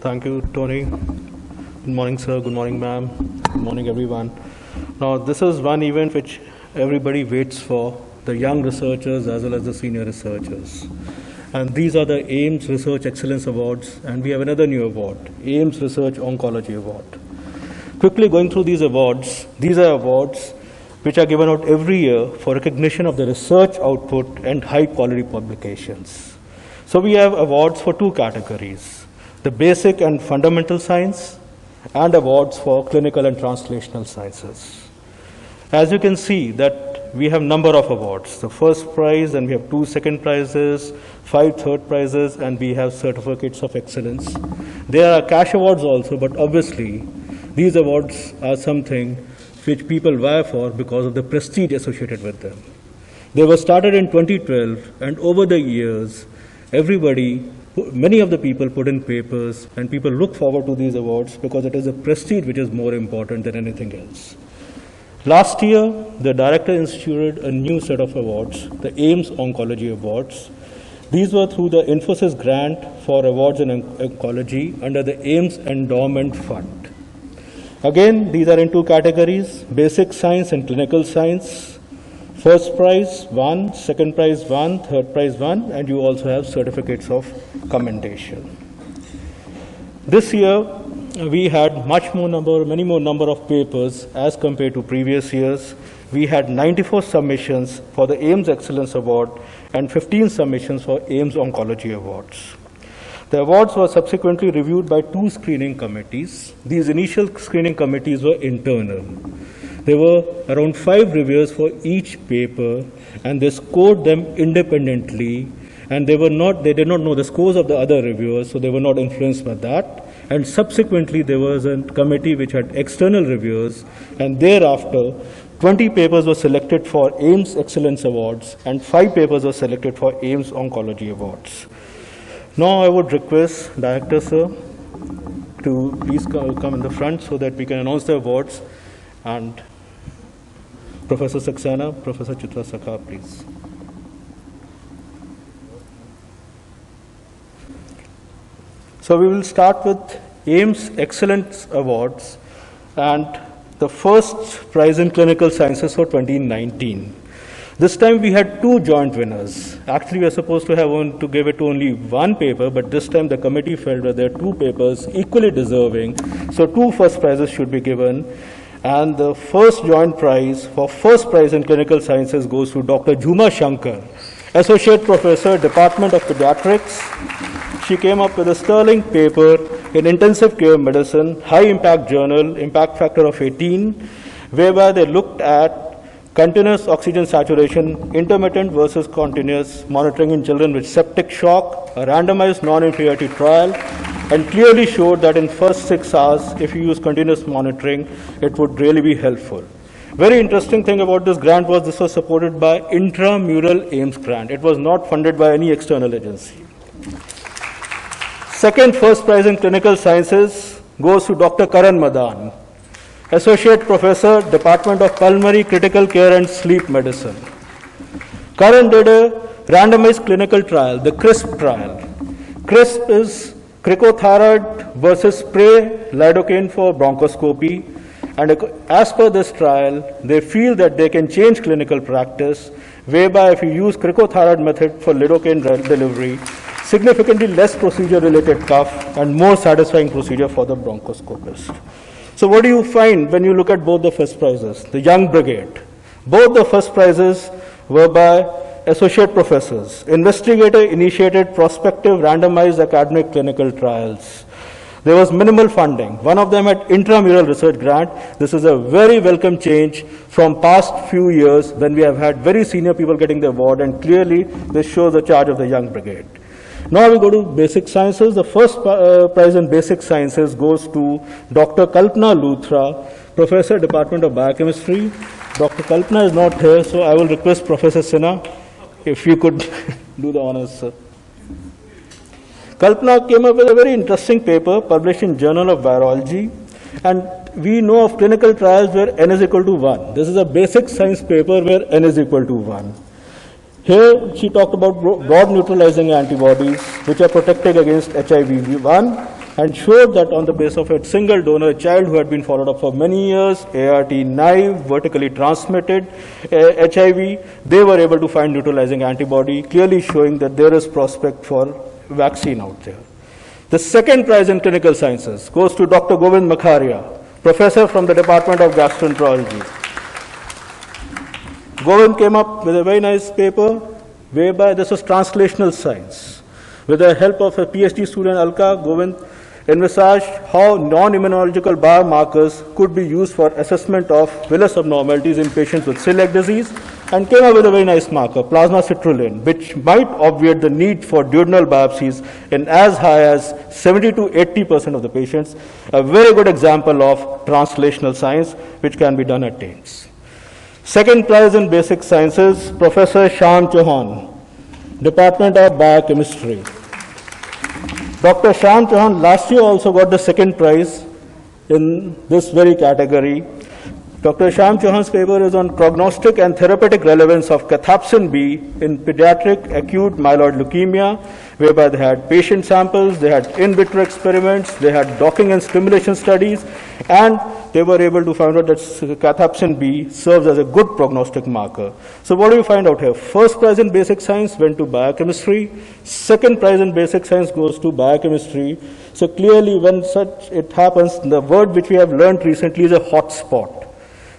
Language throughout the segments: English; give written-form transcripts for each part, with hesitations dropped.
Thank you, Tony. Good morning, sir. Good morning, ma'am. Good morning, everyone. Now, this is one event which everybody waits for, the young researchers as well as the senior researchers. And these are the AIMS Research Excellence Awards, and we have another new award, AIMS Research Oncology Award. Quickly going through these awards, these are awards which are given out every year for recognition of the research output and high quality publications. So we have awards for two categories, the basic and fundamental science and awards for clinical and translational sciences. As you can see that we have number of awards, the first prize, and we have 2 second prizes, 5 third prizes, and we have certificates of excellence. There are cash awards also, but obviously these awards are something which people vie for because of the prestige associated with them. They were started in 2012, and over the years, many of the people put in papers, and people look forward to these awards because it is a prestige which is more important than anything else. Last year, the director instituted a new set of awards, the AIMS Oncology Awards. These were through the Infosys grant for awards in oncology under the AIMS Endowment Fund. Again, these are in 2 categories, basic science and clinical science. First prize 1, second prize 1, third prize 1, and you also have certificates of commendation. This year, we had many more number of papers as compared to previous years. We had 94 submissions for the AIMS Excellence Award and 15 submissions for AIMS Oncology Awards. The awards were subsequently reviewed by 2 screening committees. These initial screening committees were internal. There were around 5 reviewers for each paper, and they scored them independently, and they did not know the scores of the other reviewers, so they were not influenced by that. And subsequently, there was a committee which had external reviewers, and thereafter, 20 papers were selected for AIMS Excellence Awards, and 5 papers were selected for AIMS Oncology Awards. Now, I would request Director, sir, to please come in the front so that we can announce the awards. And Professor Saxena, Professor Chitra Sakha, please. So we will start with AIMS Excellence Awards and the first prize in clinical sciences for 2019. This time we had 2 joint winners. Actually, we are supposed to give it to only 1 paper, but this time the committee felt that there are 2 papers equally deserving, so 2 first prizes should be given. And the first joint prize for first prize in clinical sciences goes to Dr. Jhuma Shankar, Associate Professor, Department of Pediatrics. She came up with a sterling paper in intensive care medicine, high impact journal, impact factor of 18, whereby they looked at continuous oxygen saturation, intermittent versus continuous monitoring in children with septic shock, a randomized non-inferiority trial, and clearly showed that in first 6 hours, if you use continuous monitoring, it would really be helpful. Very interesting thing about this grant was this was supported by intramural AIMS grant. It was not funded by any external agency. Second first prize in clinical sciences goes to Dr. Karan Madan, Associate Professor, Department of Pulmonary Critical Care and Sleep Medicine. Karan did a randomized clinical trial, the CRISP trial. CRISP is cricothyroid versus spray lidocaine for bronchoscopy. And as per this trial, they feel that they can change clinical practice, whereby if you use cricothyroid method for lidocaine delivery, significantly less procedure-related cough and more satisfying procedure for the bronchoscopist. So what do you find when you look at both the first prizes? The Young Brigade. Both the first prizes were by associate professors, investigator-initiated prospective randomized academic clinical trials. There was minimal funding. One of them had intramural research grant. This is a very welcome change from past few years when we have had very senior people getting the award, and clearly this shows the charge of the Young Brigade. Now we go to basic sciences. The first prize in basic sciences goes to Dr. Kalpana Luthra, Professor, Department of Biochemistry. Dr. Kalpana is not here, so I will request Professor Sinha if you could do the honors, sir. Kalpana came up with a very interesting paper published in Journal of Virology, and we know of clinical trials where n is equal to 1. This is a basic science paper where n is equal to 1. Here she talked about broad neutralizing antibodies which are protecting against HIV-1 and showed that on the basis of a single donor, a child who had been followed up for many years, ART naive, vertically transmitted HIV, they were able to find neutralizing antibody, clearly showing that there is prospect for vaccine out there. The second prize in clinical sciences goes to Dr. Govind Makharia, professor from the Department of Gastroenterology. Govind came up with a very nice paper whereby this was translational science. With the help of a PhD student, Alka, Govind envisaged how non-immunological biomarkers could be used for assessment of villus abnormalities in patients with celiac disease, and came up with a very nice marker, plasma citrulline, which might obviate the need for duodenal biopsies in as high as 70 to 80% of the patients. A very good example of translational science which can be done at AIIMS. Second prize in basic sciences, Professor Shyam Chauhan, Department of Biochemistry. Dr. Shyam Chauhan last year also got the second prize in this very category. Dr. Shyam Chauhan's paper is on prognostic and therapeutic relevance of cathepsin B in pediatric acute myeloid leukemia, whereby they had patient samples, they had in vitro experiments, they had docking and stimulation studies, and they were able to find out that cathepsin B serves as a good prognostic marker. So what do you find out here? First prize in basic science went to biochemistry. Second prize in basic science goes to biochemistry. So clearly when such it happens, the word which we have learned recently is a hot spot.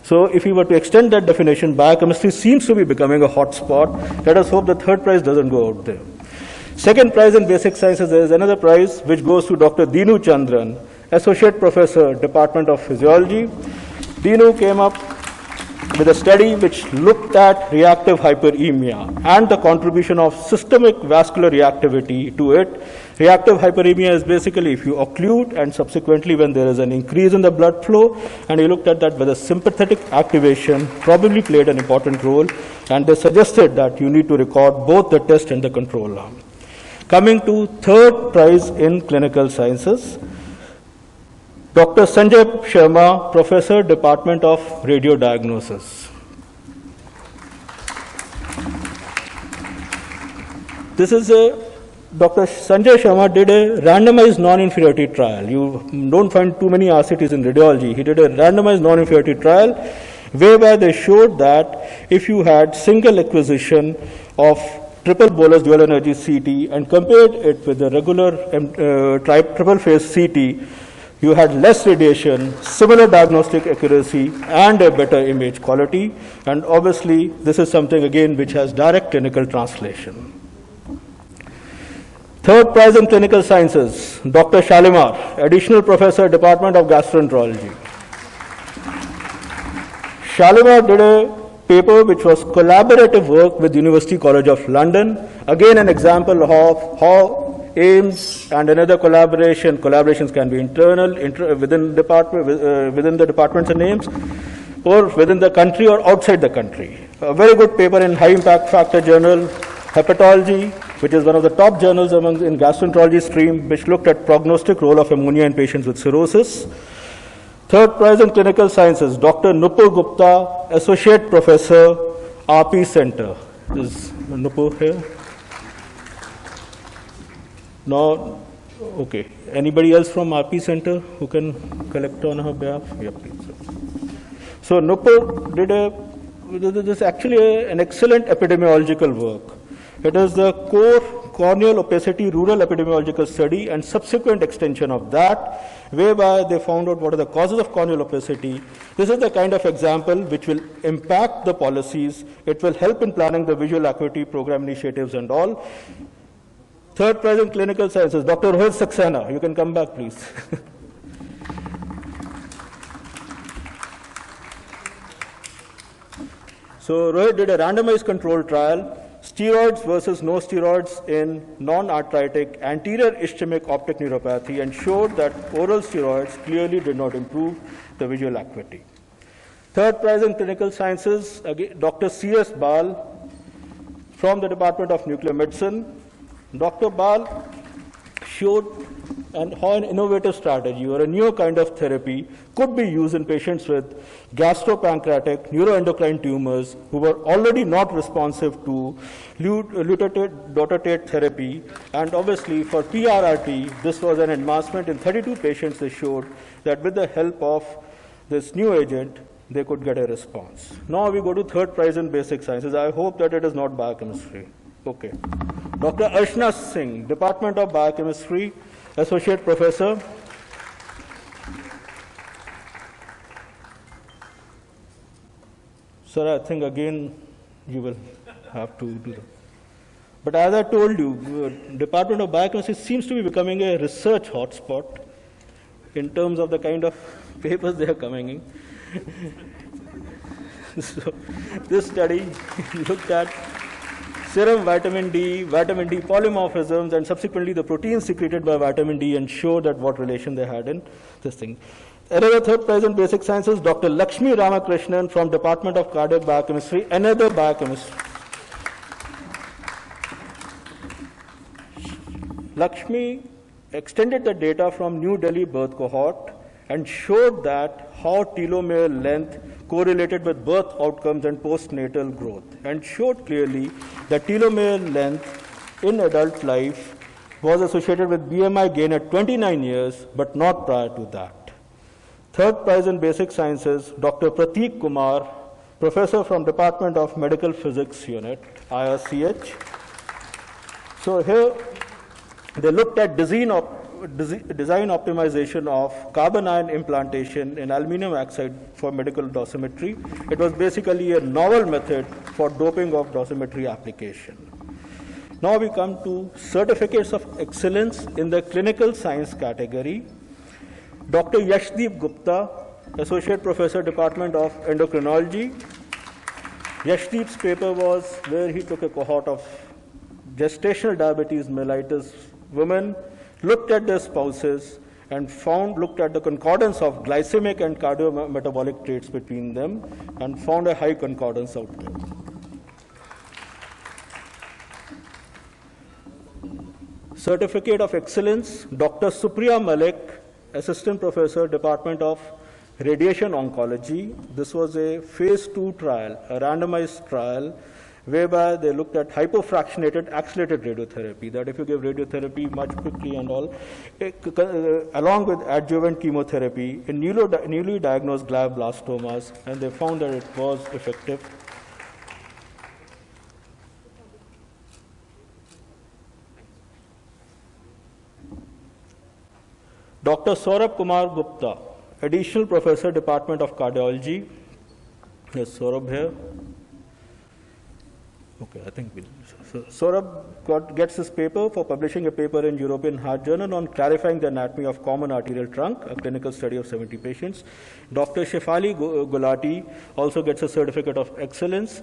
So if we were to extend that definition, biochemistry seems to be becoming a hot spot. Let us hope the third prize doesn't go out there. Second prize in basic sciences, there is another prize which goes to Dr. Dinu Chandran, Associate Professor, Department of Physiology. Dinu came up with a study which looked at reactive hyperemia and the contribution of systemic vascular reactivity to it. Reactive hyperemia is basically if you occlude and subsequently when there is an increase in the blood flow, and you looked at that whether sympathetic activation probably played an important role, and they suggested that you need to record both the test and the control arm. Coming to third prize in clinical sciences, Dr. Sanjay Sharma, Professor, Department of Radiodiagnosis. This is Dr. Sanjay Sharma did a randomized non-inferiority trial. You don't find too many RCTs in radiology. He did a randomized non-inferiority trial whereby they showed that if you had single acquisition of triple bolus dual energy CT and compared it with the regular triple phase CT, you had less radiation, similar diagnostic accuracy, and a better image quality. And obviously, this is something, again, which has direct clinical translation. Third prize in clinical sciences, Dr. Shalimar, Additional Professor, Department of Gastroenterology. Shalimar did a paper which was collaborative work with University College of London. Again, an example of how AIIMS and another collaborations can be internal, within the departments and AIIMS, or within the country or outside the country. A very good paper in high impact factor journal, Hepatology, which is one of the top journals in gastroenterology stream, which looked at prognostic role of ammonia in patients with cirrhosis. Third prize in clinical sciences, Dr. Nupur Gupta, Associate Professor, RP Center. Is Nupur here? No, okay. Anybody else from RP Center who can collect on her behalf? Yeah, please. So Nupur did this is actually an excellent epidemiological work. It is the core corneal opacity rural epidemiological study and subsequent extension of that, whereby they found out what are the causes of corneal opacity. This is the kind of example which will impact the policies. It will help in planning the visual acuity program initiatives and all. Third prize in clinical sciences, Dr. Rohit Saxena. You can come back, please. So Rohit did a randomized control trial, steroids versus no steroids in non-arthritic anterior ischemic optic neuropathy, and showed that oral steroids clearly did not improve the visual acuity. Third prize in clinical sciences, again, Dr. C.S. Bal from the Department of Nuclear Medicine. Dr. Bal showed and how an innovative strategy or a new kind of therapy could be used in patients with gastropancreatic neuroendocrine tumors who were already not responsive to lutetium therapy. And obviously for PRRT, this was an advancement. In 32 patients, they showed that with the help of this new agent, they could get a response. Now we go to third prize in basic sciences. I hope that it is not biochemistry. Okay. Dr. Arshna Singh, Department of Biochemistry, Associate Professor. Sir, I think again you will have to do that. But as I told you, Department of Biochemistry seems to be becoming a research hotspot in terms of the kind of papers they are coming in. So this study looked at serum vitamin D polymorphisms, and subsequently the proteins secreted by vitamin D, and showed that what relation they had in this thing. Another third prize in basic sciences, Dr. Lakshmi Ramakrishnan from Department of Cardiac Biochemistry, another biochemist. Lakshmi extended the data from New Delhi birth cohort and showed that how telomere length correlated with birth outcomes and postnatal growth, and showed clearly that telomere length in adult life was associated with BMI gain at 29 years, but not prior to that. Third prize in basic sciences, Dr. Prateek Kumar, professor from Department of Medical Physics Unit, IRCH. So here they looked at design optimization of carbon ion implantation in aluminum oxide for medical dosimetry. It was basically a novel method for doping of dosimetry application. Now we come to certificates of excellence in the clinical science category. Dr. Yashdeep Gupta, Associate Professor, Department of Endocrinology. Yashdeep's paper was where he took a cohort of gestational diabetes mellitus women, looked at their spouses, and looked at the concordance of glycemic and cardiometabolic traits between them, and found a high concordance out there. Certificate of Excellence, Dr. Supriya Malik, Assistant Professor, Department of Radiation Oncology. This was a phase 2 trial, a randomized trial, whereby they looked at hypofractionated accelerated radiotherapy, that if you give radiotherapy much quickly and all, along with adjuvant chemotherapy in newly diagnosed glioblastomas, and they found that it was effective. Dr. Saurabh Kumar Gupta, Additional Professor, Department of Cardiology. Yes, Saurabh here. Okay, I think so Saurabh gets his paper for publishing a paper in European Heart Journal on clarifying the anatomy of common arterial trunk, a clinical study of 70 patients. Dr. Shefali Gulati also gets a certificate of excellence.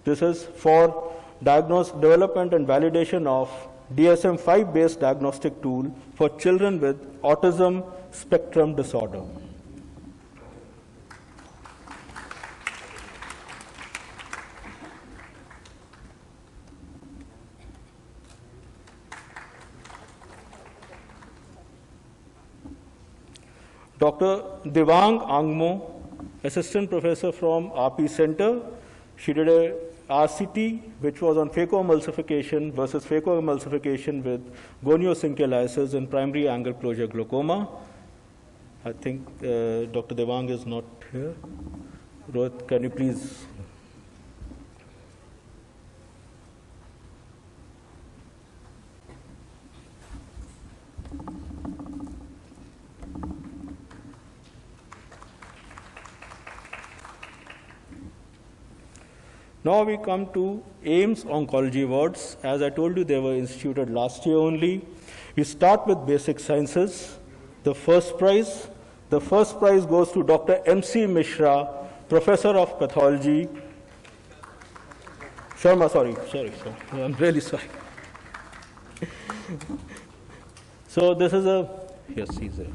This is for development and validation of DSM-5 based diagnostic tool for children with autism spectrum disorder. Dr. Devang Angmo, Assistant Professor from RP Center. She did a RCT, which was on phacoemulsification versus phacoemulsification with goniocincal lysis in primary angle closure glaucoma. I think Dr. Devang is not here. Rohit, can you please? Now we come to AIIMS Oncology Awards. As I told you, they were instituted last year only. We start with basic sciences. The first prize goes to Dr. M.C. Mishra, Professor of Pathology. Sharma, sorry. I'm really sorry. So this is yes, he's there.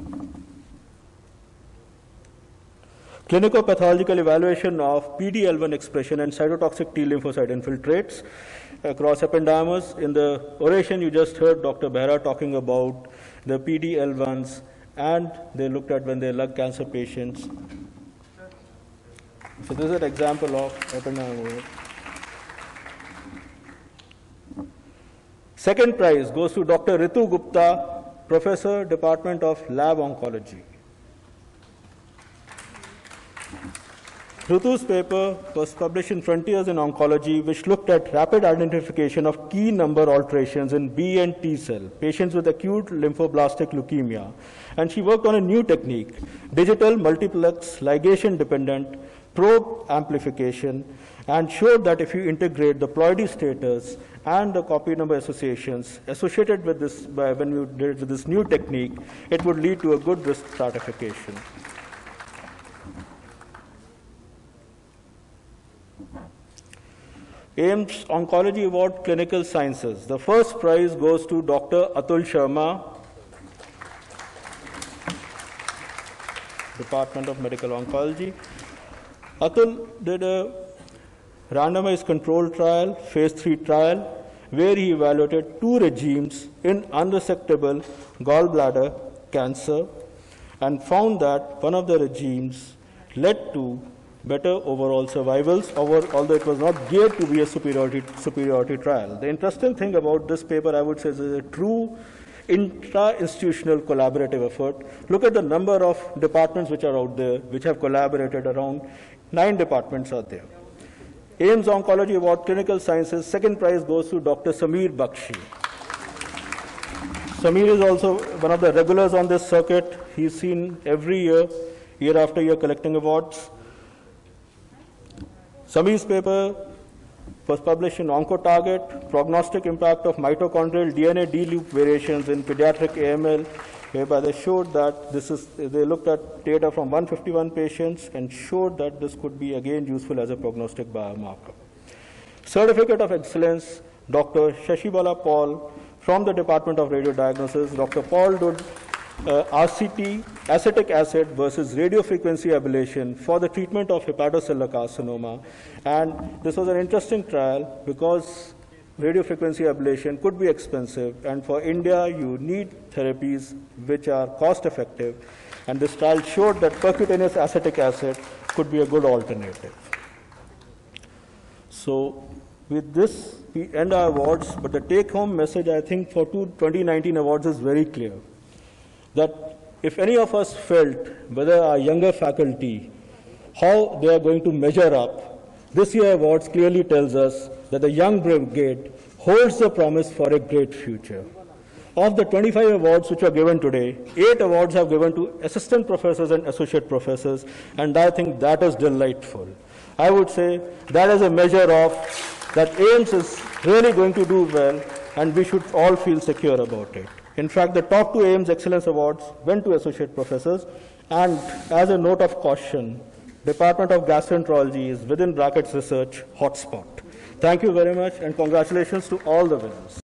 Clinical pathological evaluation of PD-L1 expression and cytotoxic T lymphocyte infiltrates. across ependymas. In the oration, you just heard Dr. Behra talking about the PD-L1s, and they looked at when they're lung cancer patients. So this is an example of ependyma. Second prize goes to Dr. Ritu Gupta, Professor, Department of Lab Oncology. Ritu's paper was published in Frontiers in Oncology, which looked at rapid identification of key number alterations in B and T cell, patients with acute lymphoblastic leukemia. And she worked on a new technique, digital multiplex ligation-dependent probe amplification, and showed that if you integrate the ploidy status and the copy number associations associated with this, when you did with this new technique, it would lead to a good risk stratification. AIMS Oncology Award Clinical Sciences. The first prize goes to Dr. Atul Sharma, Department of Medical Oncology. Atul did a randomized controlled trial, phase 3 trial, where he evaluated 2 regimes in unresectable gallbladder cancer and found that one of the regimes led to better overall survivals, although it was not geared to be a superiority trial. The interesting thing about this paper, I would say, is a true intra-institutional collaborative effort. Look at the number of departments which are out there, which have collaborated. Around 9 departments are there. AIMS Oncology Award Clinical Sciences, second prize goes to Dr. Sameer Bakshi. Sameer is also one of the regulars on this circuit. He's seen every year, year after year, collecting awards. Sameer's paper was published in OncoTarget, Prognostic Impact of Mitochondrial DNA D-loop Variations in Pediatric AML, whereby they showed that they looked at data from 151 patients and showed that this could be again useful as a prognostic biomarker. Certificate of Excellence, Dr. Shashibala Paul from the Department of Radiodiagnosis. Dr. Paul did RCT, acetic acid versus radiofrequency ablation for the treatment of hepatocellular carcinoma. And this was an interesting trial because radiofrequency ablation could be expensive, and for India, you need therapies which are cost effective. And this trial showed that percutaneous acetic acid could be a good alternative. So with this, we end our awards, but the take-home message, I think, for 2019 awards is very clear. That if any of us felt whether our younger faculty, how they are going to measure up, this year awards clearly tells us that the young brigade holds the promise for a great future. Of the 25 awards which are given today, 8 awards have given to assistant professors and associate professors, and I think that is delightful. I would say that is a measure of that AIMS is really going to do well, and we should all feel secure about it. In fact, the top 2 AIMS Excellence Awards went to associate professors, and as a note of caution, Department of Gastroenterology is within brackets research hotspot. Thank you very much, and congratulations to all the winners.